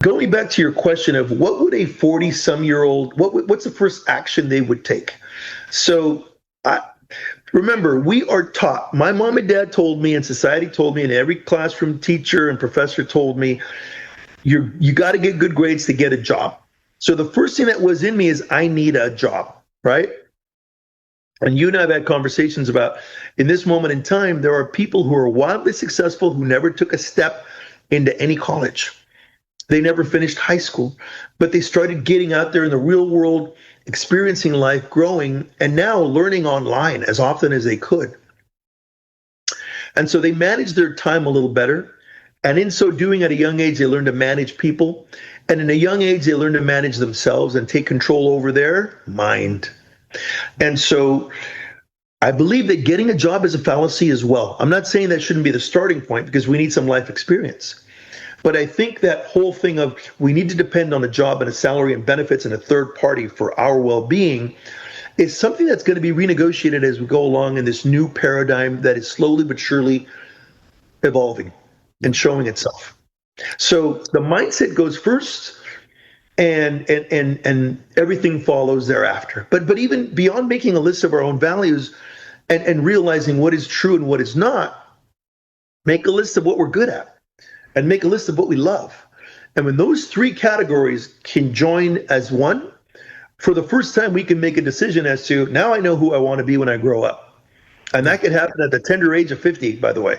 Going back to your question of what would a 40-some-year-old, what's the first action they would take? So I remember, we are taught, my mom and dad told me, and society told me, and every classroom teacher and professor told me, you got to get good grades to get a job. So the first thing that was in me is I need a job, right? And you and I have had conversations about, in this moment in time, there are people who are wildly successful who never took a step into any college. They never finished high school, but they started getting out there in the real world, experiencing life, growing, and now learning online as often as they could. And so they managed their time a little better. And in so doing, at a young age, they learn to manage people. And in a young age, they learn to manage themselves and take control over their mind. And so I believe that getting a job is a fallacy as well. I'm not saying that shouldn't be the starting point, because we need some life experience. But I think that whole thing of we need to depend on a job and a salary and benefits and a third party for our well-being is something that's going to be renegotiated as we go along in this new paradigm that is slowly but surely evolving and showing itself. So the mindset goes first, and everything follows thereafter. But even beyond making a list of our own values and realizing what is true and what is not, make a list of what we're good at and make a list of what we love. And when those three categories can join as one, for the first time, we can make a decision as to, now I know who I want to be when I grow up. And that could happen at the tender age of 50, by the way.